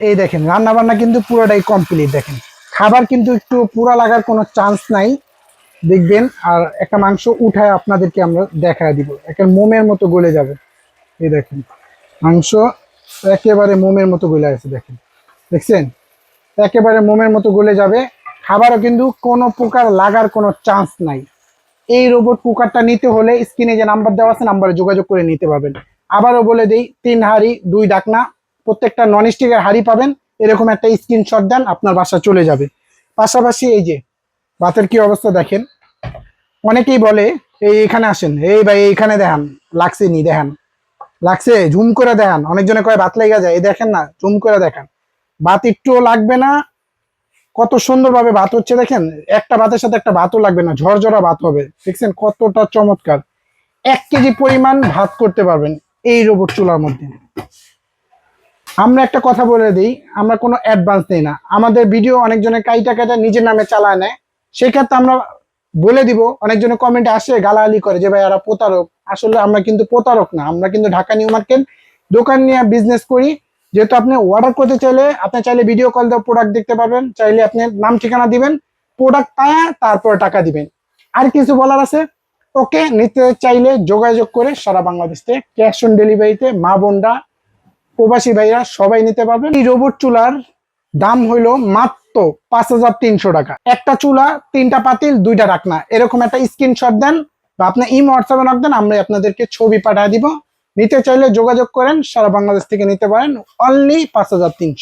এই দেখেন রান্না বান্না কিন্তু পুরোটাই কমপ্লিট। দেখেন খাবার কিন্তু একটু পুরা লাগার কোনো চান্স নাই, দেখবেন। আর একটা মাংস উঠায় আপনাদেরকে আমরা দেখায় দিব, একটা মোমের মতো গলে যাবে। এই দেখেন মাংস একেবারে মোমের মতো গলে আছে, দেখেন দেখছেন, একেবারে মোমের মতো গলে যাবে। খাবারও কিন্তু কোনো প্রকার লাগার কোনো চান্স নাই। এই রোবট কুকারটা নিতে হলে স্ক্রিনে যে নাম্বার দেওয়া আছে নাম্বারে যোগাযোগ করে নিতে পারবেন। আবারও বলে দিই, 3 হাঁড়ি 2 ডাকনা, প্রত্যেকটা ননস্টিকের হাঁড়ি পাবেন। এরকম একটা স্ক্রিনশট দেন, আপনার বাসা চলে যাবে। পাশাপাশি এই যে ভাতের কি অবস্থা দেখেন। অনেকেই বলে এই এখানে আসেন, এই ভাই এইখানে দেখান, লাগছে নি দেখান, লাগছে ঝুম করে দেখান। অনেকজনে কয় ভাত লেগে যায়, এই দেখেন না, ঝুম করে দেখান। ভাত একটুও লাগবে না, কত সুন্দরভাবে ভাত হচ্ছে দেখেন। একটা ভাতের সাথে একটা ভাতও লাগবে না, ঝরঝরা ভাত হবে। দেখছেন কতটা চমৎকার। 1 কেজি পরিমাণ ভাত করতে পারবেন এই রোবট চুলার মধ্যে। আমরা একটা কথা বলে দিই, আমরা কোনো অ্যাডভান্স নেই না। আমাদের ভিডিও অনেকজনের কাইটা কাটা নিজের নামে চালায় নেয়, সেক্ষেত্রে আমরা বলে দিব। অনেকজনের কমেন্টে আসে গালাগালি করে যে ভাই এরা প্রতারক। আসলে আমরা কিন্তু প্রতারক না, আমরা কিন্তু ঢাকা নিউ মার্কেট দোকান নিয়ে বিজনেস করি। যেহেতু আপনি অর্ডার করতে চাইলে, আপনি চাইলে ভিডিও কল দিয়ে প্রোডাক্ট দেখতে পাবেন, চাইলে আপনি নাম ঠিকানা দিবেন, প্রোডাক্ট পায় তারপর টাকা দিবেন। আর কিছু বলার আছে? ওকে, নিতে চাইলে যোগাযোগ করে সারা বাংলাদেশ থেকে ক্যাশ অন ডেলিভারিতে মা বোনরা প্রবাসী ভাইরা সবাই নিতে পারবেন। এই রোবট চুলার দাম হইলো মাত্র 5300 টাকা। একটা চুলা, 3টা পাতিল, 2টা ঢাকনা, এরকম একটা স্ক্রিনশট দেন বা আপনি ইমো হোয়াটসঅ্যাপে নক দেন, আমরা আপনাদেরকে ছবি পাঠিয়ে দিব। নিতে চাইলে যোগাযোগ করেন, সারা বাংলাদেশ থেকে নিতে পারেন, অনলি 5300।